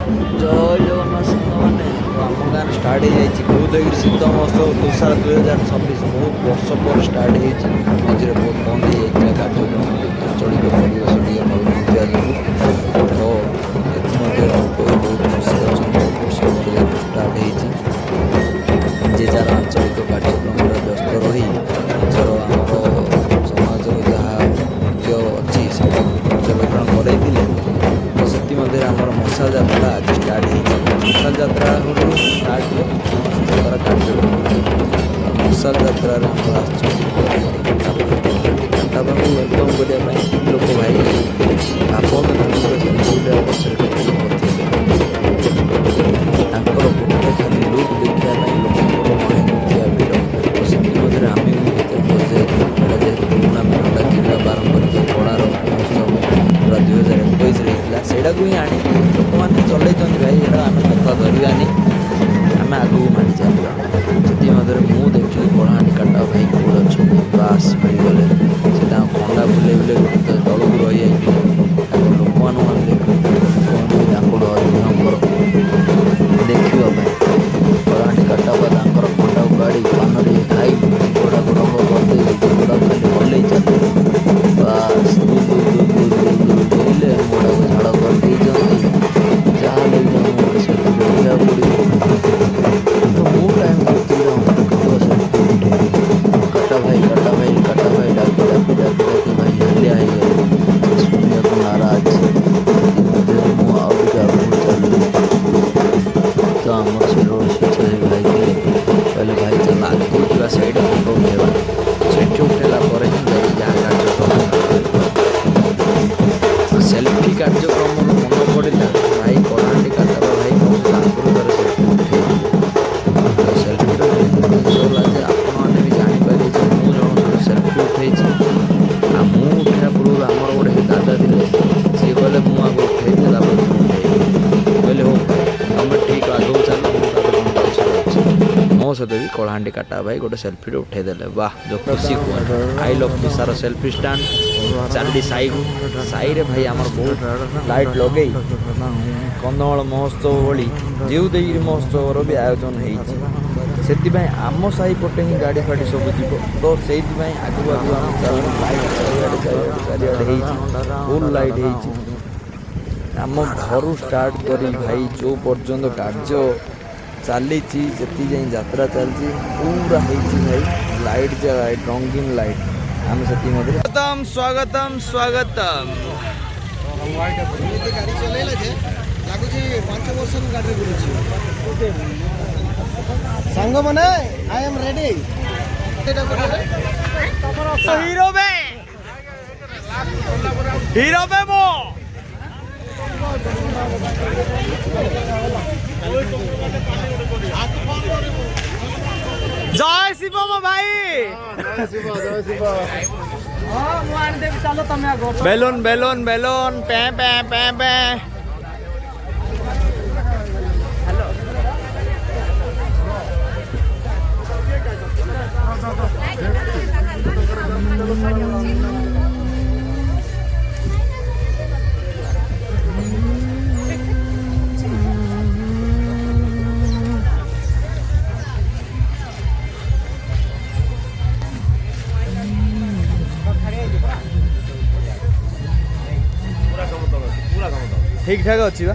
जय जगन्नाथ साଙ୍ଗମାନେ ଆମ ଗାଁରେ ଷ୍ଟାର୍ଟ ହେଇଯାଇଛି ଉଦୟଗିରି ଶୀତ ମହୋତ୍ସବ ତୁଷାର 2026 ବହୁତ ବର୍ଷ ପରେ ଷ୍ଟାର୍ଟ ହେଇଛି। ମଝିରେ ବହୁତ ବନ୍ଦ ହେଇଯାଇଥିଲା କାର୍ଯ୍ୟକ୍ରମ ଆଞ୍ଚଳିକ ପରିବେଶ ଟିକେ ଭଲ ନଥିବା ଯୋଗୁଁ ତ ଏଥିମଧ୍ୟରେ ଲୋକ ବି ବହୁତ ଖୁସି ଅଛନ୍ତି। ବର୍ଷ ପରେ ଯେହେତୁ ଷ୍ଟାର୍ଟ ହେଇଛି ଯେ ଯାର ଆଞ୍ଚଳିକ କାର୍ଯ୍ୟକ୍ରମରେ ବ୍ୟସ୍ତ ରହି ନିଜର ଆମର ସମାଜର ଯାହା ମୁଖ୍ୟ ଅଛି ସେଟାକୁ ପର୍ଯ୍ୟବେକ୍ଷଣ କରାଇଥିଲେ। ତ ସେଥିମଧ୍ୟରେ ଆମର ମଶା ଯାତ୍ରା ଆଜି ଷ୍ଟାର୍ଟ ହେଇଛି। ମଶା ଯାତ୍ରା ଷ୍ଟାର୍ଟ ତାର କାର୍ଯ୍ୟକ୍ରମ ମଶା ଯାତ୍ରାରେ ଆମର ଆସିଛନ୍ତି କାଣ୍ଟାବାବୁ ୱେଲକମ୍ କରିବା ପାଇଁ ଲୋକ ଭାଇ ଭାବନ୍ତୁ ଗୋଟେ ପଛରେ କେତେ ଲୋକ ଥିଲେ। ତାଙ୍କର ଗୋଟେ ଖାଲି ଲୁକ୍ ଦେଖିବା ପାଇଁ ଲୋକଙ୍କର ମନେ ନଥିବା ଭିଡ଼। ତ ସେଥିମଧ୍ୟରେ ଆମେ ବି ଭିତରେ ପଶିଯାଇଥିଲୁ। ଏଇଟା ଯେହେତୁ ପୁରୁଣା ପିଣ୍ଡା ଜିଲ୍ଲା ପାରମ୍ପରିକ କଳାର ମହୋତ୍ସବ ପୁରା 2021ରେ ହେଇଥିଲା। ସେଇଟାକୁ ହିଁ ଆଣିକି ଲୋକମାନେ ଚଲେଇଛନ୍ତି ଭାଇ। ଏଇଟା ଆମେ କଥା ଧରିବାନି, ଆମେ ଆଗକୁ ମାଡ଼ି ଚାଲିବା। ସେଥିମଧ୍ୟରେ ମୁଁ ଦେଖିଲି କଳାହାଣ୍ଡି କାଟା ଭାଇ କେଉଁଠି ଅଛନ୍ତି, ବାସ୍ ମିଳିଗଲେ। ସେ ତାଙ୍କ ଖଣ୍ଡା ବୁଲେଇ ବୁଲେଇ ଗୋଟେ ତଳକୁ ରହିଯାଇଥିଲେ। ତାଙ୍କ ଲୋକମାନଙ୍କୁ ଆମେ ଦେଖିଲୁ ତାଙ୍କଠୁ ହରିଣଙ୍କର ଦେଖିବା ପାଇଁ କଳାହାଣ୍ଡି କାଟା ବା ତାଙ୍କର ଖଣ୍ଡାକୁ କାଢ଼ି ପାନ ଟିକେ ଖାଇ ଜିଭଟାକୁ ରଙ୍ଗ କରିଦେଇ ଜିଭଟାକୁ ଖାଲି ହଲେଇ ଚାଲିଲେ। ବାସ୍ ଦେଇଲେ ମୁହଁଟାକୁ ଝାଳ କରିଦେଇଛନ୍ତି। ଯାହା ହେଲେ ବି ତାଙ୍କୁ ଗୋଟେ ସେଲ୍ଫି ଉଠେଇବାକୁ ପଡ଼ିବ। ତ ମୁଁ ଟାଇମ୍ କରୁଥିଲି ଆମର କେବଳ ସେଲ୍ଫି ଉଠେଇବି। କାଟା ଭାଇ ଡାକି ଭାଇ ହାଲିଆ ହେଇଗଲେ। ସେ ଶୁଣିବାକୁ ନାରାଜ। ସେଥିମଧ୍ୟରେ ମୁଁ ଆଉ ଟିକେ ଆଗକୁ ଚାଲିଲି। ତ ଆମର ସେ ରୋଡ଼ ସୁଇଚରେ ଭାଇ ଥିଲେ, କହିଲେ ଭାଇ ଚାଲ ଆଗକୁ ଯିବା, ସେଇଠି ଫଟୋ ଉଠେଇବା। ସେଇଠି ଉଠେଇଲା ପରେ ହିଁ ଯାଇ ଯାହା କାର୍ଯ୍ୟକ୍ରମ କରିବା। ସେଲ୍ଫି କାର୍ଯ୍ୟକ୍ରମରୁ ମନେ ପଡ଼ିଲା ଭାଇ କଳାହାଣ୍ଡି କାଟାର ଭାଇ ମୋ ସହିତ ଆଗରୁ ଥରେ ସେଲ୍ଫି ଉଠେଇଥିଲେ। ତ ସେଲ୍ଫିର ଜିନିଷ ହେଲା ଯେ ଆପଣମାନେ ବି ଜାଣିପାରିଲେ ଯେ ମୁଁ ଜଣଙ୍କ ସହିତ ସେଲ୍ଫି ଉଠେଇଛି। ଆଉ ମୁଁ ଉଠେଇବା ପୂର୍ବରୁ ଆମର ଗୋଟେ ଦାଦା ଥିଲେ, ସିଏ କହିଲେ ମୁଁ ଆଗ ଉଠେଇଦିଏ ତାପରେ ତୁ ଉଠେଇବୁ। କହିଲେ ହଉ ଭାଇ ତମେ ଠିକ୍ ଆଗକୁ ଚାଲ, ମୁଁ ତାପରେ ତୁମ ପଛରେ ଅଛି। ମୋ ସହିତ ବି କଳାହାଣ୍ଡି କାଟା ଭାଇ ଗୋଟେ ସେଲ୍ଫିଟେ ଉଠେଇଦେଲେ। ବାଃ ଯେଉଁ ଖୁସି କୁହନ୍ତି। I love Tushar selfie stand ଚାଲିଲି ସାହିକୁ। ସାହିରେ ଭାଇ ଆମର ବହୁତ ଲାଇଟ୍ ଲଗେଇ କନ୍ଧମାଳ ମହୋତ୍ସବ ଭଳି ଦେଉଦେଗିରି ମହୋତ୍ସବର ବି ଆୟୋଜନ ହେଇଛି। ସେଥିପାଇଁ ଆମ ସାହି ପଟେ ହିଁ ଗାଡ଼ି ଫାଡ଼ି ସବୁ ଯିବ। ତ ସେଇଥିପାଇଁ ଆଗକୁ ଆମେ ଚାଲୁ। ଲାଇଟ୍ ଚାରିଆଡ଼େ ହେଇଛି, ଫୁଲ୍ ଲାଇଟ୍ ହେଇଛି। ଆମ ଘରୁ ଷ୍ଟାର୍ଟ କରି ଭାଇ ଯେଉଁ ପର୍ଯ୍ୟନ୍ତ କାର୍ଯ୍ୟ ଚାଲିଛି, ଯେତିକି ଯାଇ ଯାତ୍ରା ଚାଲିଛି ପୁରା ହେଇଛି ଭାଇ ଲାଇଟ୍ ଯେ ଲାଇଟ୍, ରଙ୍ଗୀନ ଲାଇଟ୍। ଆମେ ସେତିକି ମଧ୍ୟରେ ସ୍ୱାଗତମ୍। ଏମିତି ଗାଡ଼ି ଚଲେଇଲା ଯେ ଲାଗୁଛି 5 ବର୍ଷରୁ ଗାଡ଼ିରେ ବୁଲୁଛି। ସାଙ୍ଗମାନେ ଆଇ ଏମ୍ ରେଡି। ହିରୋ ବେ ମୋ ଜୟ ଶିବ ମୋ ଭାଇ। Balloon pay pay pay pay. ठीक ठाक अच्छी बा,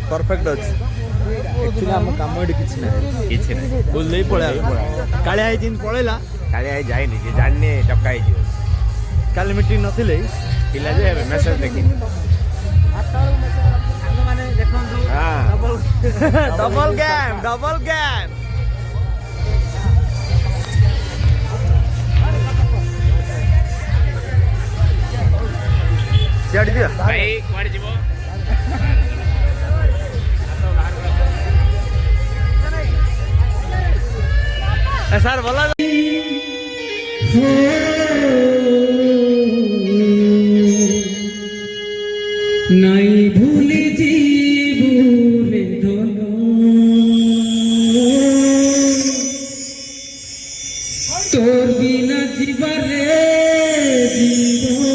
परफेक्ट अच्छी। एक्चुअली आम कम ये किसी ना बुझ पड़ा कालिया पलैला काली जाइनि जानी टपका काली मीटिंग नथिले पिला जे मेसेज देखि डबल गेम सियाड़ी दिया भाई कुआडे जीवो सर बोला नहीं भूली भूले दोनों तोर बिना जीवरे जीवन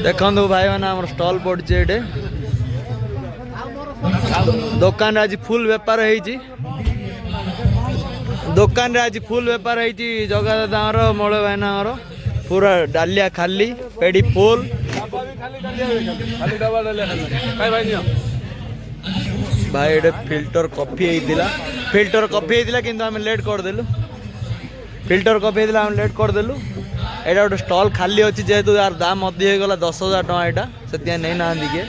ଦେଖନ୍ତୁ ଭାଇମାନେ ଆମର ଷ୍ଟଲ୍ ପଡ଼ିଛି ଏଠି ଦୋକାନରେ ଆଜି ଫୁଲ୍ ବେପାର ହେଇଛି ଦୋକାନରେ ଆଜି ଫୁଲ୍ ବେପାର ହେଇଛି ଜଗା ଦାଦାଙ୍କର ମଳ ଭାଇନାଙ୍କର ପୁରା ଡାଲିଆ ଖାଲି ପେଡ଼ି ଫୁଲ୍ ଭାଇ ଏଠି ଫିଲ୍ଟର କଫି ହେଇଥିଲା କିନ୍ତୁ ଆମେ ଲେଟ୍ କରିଦେଲୁ ଏଇଟା ଗୋଟେ ଷ୍ଟଲ୍ ଖାଲି ଅଛି ଯେହେତୁ यार ଦାମ ଅଧିକ ହେଇଗଲା 10,000 ଟଙ୍କା ଏଇଟା ସେଥିପାଇଁ ନେଇନାହାନ୍ତି କିଏ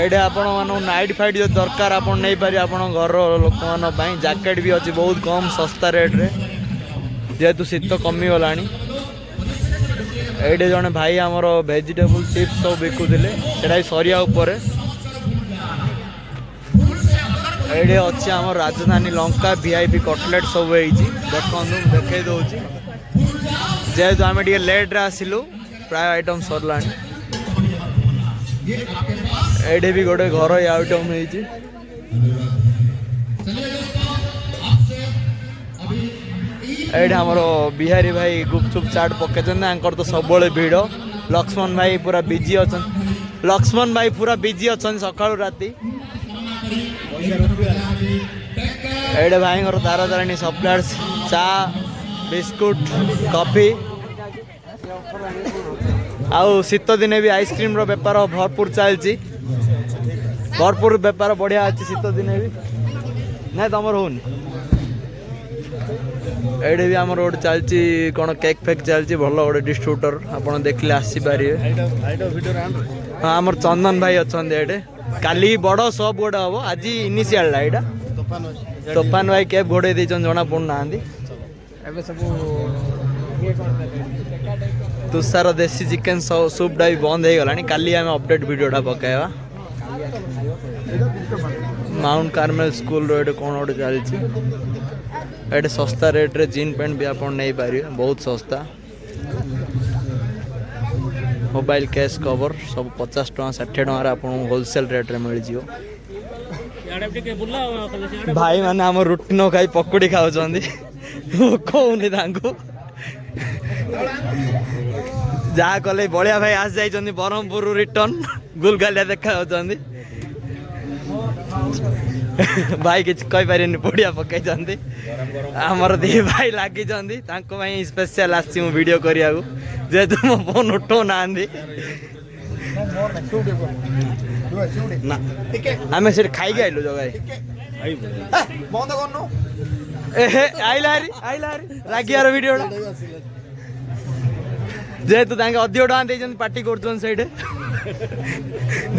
ଏଇଟା ଆପଣମାନଙ୍କୁ ନାଇଟ୍ ଫାଇଟ୍ ଯଦି ଦରକାର ଆପଣ ନେଇପାରିବେ ଆପଣ ଘର ଲୋକମାନଙ୍କ ପାଇଁ ଜ୍ୟାକେଟ୍ ବି ଅଛି ବହୁତ କମ୍ ଶସ୍ତା ରେଟ୍ରେ ଯେହେତୁ ଶୀତ କମିଗଲାଣି ଏଇଠି ଜଣେ ଭାଇ ଆମର ଭେଜିଟେବୁଲ୍ ଚିପ୍ସ ସବୁ ବିକୁଥିଲେ ସେଇଟା ବି ସରିବା ଉପରେ ଏଇଠି ଅଛି ଆମର ରାଜଧାନୀ ଲଙ୍କା VIP କଟଲେଟ୍ ସବୁ ହେଇଛି ଦେଖନ୍ତୁ ମୁଁ ଦେଖେଇ ଦେଉଛି ଯେହେତୁ ଆମେ ଟିକେ ଲେଟ୍ରେ ଆସିଲୁ ପ୍ରାୟ ଆଇଟମ୍ ସରିଲାଣି ଏଇଠି ବି ଗୋଟେ ଘରୋଇ ଆଇଟମ୍ ହେଇଛି ଏଇଠି ଆମର ବିହାରୀ ଭାଇ ଗୁପଚୁପ୍ ଚାଟ୍ ପକେଇଛନ୍ତି ତାଙ୍କର ତ ସବୁବେଳେ ଭିଡ଼ ଲକ୍ଷ୍ମଣ ଭାଇ ପୁରା ବିଜି ଅଛନ୍ତି ସକାଳୁ ରାତି ଏଇଠି ଭାଇଙ୍କର ତାରାତାରିଣୀ ସପ୍ଲାୟର୍ସ ଚା ବିସ୍କୁଟ କଫି ଆଉ ଶୀତ ଦିନେ ବି ଆଇସ୍କ୍ରିମ୍ର ବେପାର ଭରପୁର ଚାଲିଛି ଭରପୁର ବେପାର ବଢ଼ିଆ ଅଛି ଶୀତ ଦିନେ ବି ନାଇଁ ତମର ହଉନି ଏଇଠି ବି ଆମର ଗୋଟେ ଚାଲିଛି କ'ଣ କେକ୍ ଫେକ୍ ଚାଲିଛି ଭଲ ଗୋଟେ ଡିଷ୍ଟ୍ରିବ୍ୟୁଟର ଆପଣ ଦେଖିଲେ ଆସିପାରିବେ ହଁ ଆମର ଚନ୍ଦନ ଭାଇ ଅଛନ୍ତି ଏଠି କାଲି ବଡ଼ ସପ୍ ଗୋଟେ ହବ ଆଜି ଇନିସିଆଲଟା ଏଇଟା ତୋଫାନ ଭାଇ କ୍ୟାବ୍ ଘୋଡ଼େଇ ଦେଇଛନ୍ତି ଜଣା ପଡ଼ୁନାହାନ୍ତି ଏବେ ସବୁ ତୁଷାର ଦେଶୀ ଚିକେନ୍ ସୁପ୍ଟା ବି ବନ୍ଦ ହେଇଗଲାଣି କାଲି ଆମେ ଅପଡେଟ୍ ଭିଡ଼ିଓଟା ପକାଇବା ମାଉଣ୍ଟ କାର୍ମେଲ ସ୍କୁଲର ଏଠି କ'ଣ ଗୋଟେ ଚାଲିଛି ଏଠି ଶସ୍ତା ରେଟ୍ରେ ଜିନ୍ ପ୍ୟାଣ୍ଟ ବି ଆପଣ ନେଇପାରିବେ ବହୁତ ଶସ୍ତା ମୋବାଇଲ କେସ୍ କଭର ସବୁ 50 ଟଙ୍କା 60 ଟଙ୍କାରେ ଆପଣଙ୍କୁ ହୋଲସେଲ୍ ରେଟ୍ରେ ମିଳିଯିବ ଭାଇମାନେ ଆମ ରୁଟି ନ ଖାଇ ପକୁଡ଼ି ଖାଉଛନ୍ତି ଭୋକ ହଉନି ତାଙ୍କୁ ଯାହା କଲେ ବଳିଆ ଭାଇ ଆସି ଯାଇଛନ୍ତି ବ୍ରହ୍ମପୁରରୁ ରିଟର୍ନ ଗୁଲଗାଲିଆ ଦେଖାଯାଉଛନ୍ତି ଭାଇ କିଛି କହିପାରିବେନି ପଡ଼ିଆ ପକେଇଛନ୍ତି ଆମର ଦି ଭାଇ ଲାଗିଛନ୍ତି ତାଙ୍କ ପାଇଁ ସ୍ପେଶାଲ ଆସିଛି ମୁଁ ଭିଡ଼ିଓ କରିବାକୁ ଯେହେତୁ ମୋ ଫୋନ୍ ଉଠଉନାହାନ୍ତି ଆମେ ସେଠି ଖାଇକି ଆଇଲୁ ଜଗାଇ ଆଇଲା ହାରି ରାଗିବାର ଭିଡ଼ିଓଟା ଯେହେତୁ ତାଙ୍କେ ଅଧିକ ଟଙ୍କା ଦେଇଛନ୍ତି ପାର୍ଟି କରୁଛନ୍ତି ସେଇଠି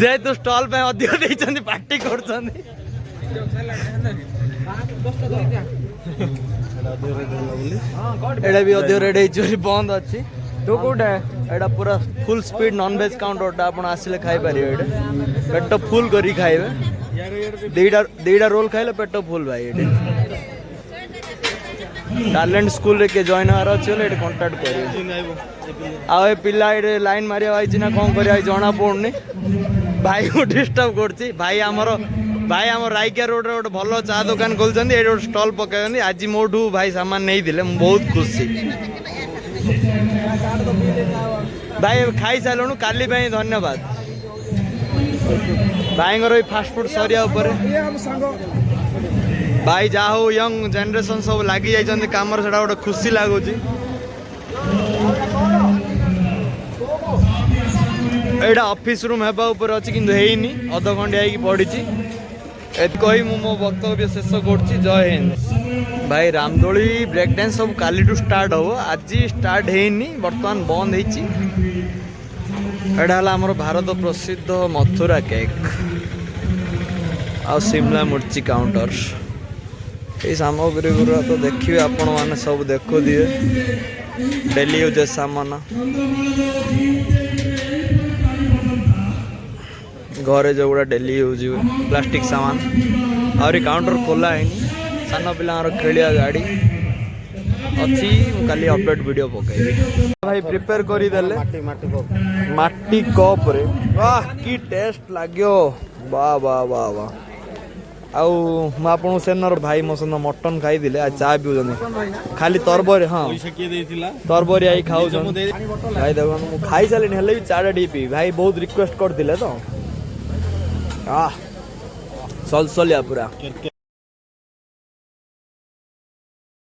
ଯେହେତୁ ଷ୍ଟଲ୍ ପାଇଁ ଅଧିକ ଦେଇଛନ୍ତି ପାର୍ଟି କରୁଛନ୍ତି ଏଇଟା ବି ଅଧିକ ରେଟ୍ ହେଇଛି ବୋଲି ବନ୍ଦ ଅଛି ତୁ କୋଉଟା ଏଇଟା ପୁରା ଫୁଲ୍ ସ୍ପିଡ୍ ନନ୍ଭେଜ୍ କାଉଣ୍ଟରଟା ଆପଣ ଆସିଲେ ଖାଇପାରିବେ ଏଇଟା ପେଟ ଫୁଲ୍ କରିକି ଖାଇବେ ଦିଟା ରୋଲ୍ ଖାଇଲେ ପେଟ ଫୁଲ୍ ଭାଇ ଏଠି ଟ୍ୟାଲେଣ୍ଟ ସ୍କୁଲରେ କିଏ ଜଏନ୍ ହେବାର ଅଛି ବୋଲେ ଏଠି କଣ୍ଟାକ୍ଟ କରିବେ ଆଉ ଏ ପିଲା ଏଠି ଲାଇନ୍ ମାରିବା ଆଇଛି ନା କ'ଣ କରିବା ଜଣା ପଡ଼ୁନି ଭାଇକୁ ଡିଷ୍ଟର୍ବ କରୁଛି ଭାଇ ଆମର ରାଇକିଆ ରୋଡ଼ରେ ଗୋଟେ ଭଲ ଚା ଦୋକାନ ଖୋଲିଛନ୍ତି ଏଠି ଗୋଟେ ଷ୍ଟଲ୍ ପକାଇଛନ୍ତି ଆଜି ମୋଠୁ ଭାଇ ସାମାନ ନେଇଥିଲେ ମୁଁ ବହୁତ ଖୁସି ଭାଇ ଖାଇସାରିଲୁଣୁ କାଲି ପାଇଁ ଧନ୍ୟବାଦ ଭାଇଙ୍କର ଏଇ ଫାଷ୍ଟଫୁଡ଼ ସରିବା ଉପରେ ଭାଇ ଯାହା ହଉ ୟଙ୍ଗ ଜେନେରେସନ୍ ସବୁ ଲାଗି ଯାଇଛନ୍ତି କାମରେ ସେଟା ଗୋଟେ ଖୁସି ଲାଗୁଛି ଏଇଟା ଅଫିସ୍ ରୁମ୍ ହେବା ଉପରେ ଅଛି କିନ୍ତୁ ହେଇନି ଅଧଘଣ୍ଟେ ହେଇକି ପଡ଼ିଛି ଏତି କହି ମୁଁ ମୋ ବକ୍ତବ୍ୟ ଶେଷ କରୁଛି ଜୟ ହିନ୍ଦ ଭାଇ ରାମଦୋଳି ବ୍ରେକ୍ ଡ୍ୟାନ୍ସ ସବୁ କାଲିଠୁ ଷ୍ଟାର୍ଟ ହେବ ଆଜି ଷ୍ଟାର୍ଟ ହେଇନି ବର୍ତ୍ତମାନ ବନ୍ଦ ହେଇଛି ଏଇଟା ହେଲା ଆମର ଭାରତ ପ୍ରସିଦ୍ଧ ମଥୁରା କେକ୍ ଆଉ ସିମଲା ମିର୍ଚି କାଉଣ୍ଟର এই সামগ্রীগুলো তো দেখবে আপনার সব দেখুথিবে ডেলি ইউজেস সামান ঘরে যেগুলা ডেলি ইউজ हुए प्लास्टिक सामान आहरी काउंटर खोला है सान पिलार खेलिया गाड़ी अच्छी काली अपडेट वीडियो पकईबी भाई प्रिपेयर करदेले माटी कप रे वाह की टेस्ट लाग्यो वाह वाह वाह वाह आउ ମୁଁ ଆପଣଙ୍କୁ ସେନର ଭାଇ ମୋ ସହିତ ମଟନ ଖାଇଥିଲେ ଆଉ ଚା ପିଉଛନ୍ତି ଖାଲି ତରବରି ହଁ ତରବରି ଆଇ ଖାଉଛନ୍ତି ଭାଇ ଦେଖନ୍ତୁ ମୁଁ ଖାଇସାରିଲିଣି ହେଲେ ବି ଚାଟା ଟିକେ ପିଇବି ଭାଇ ବହୁତ ରିକ୍ୱେଷ୍ଟ କରିଥିଲେ ତ ସଲସଲିଆ ପୁରା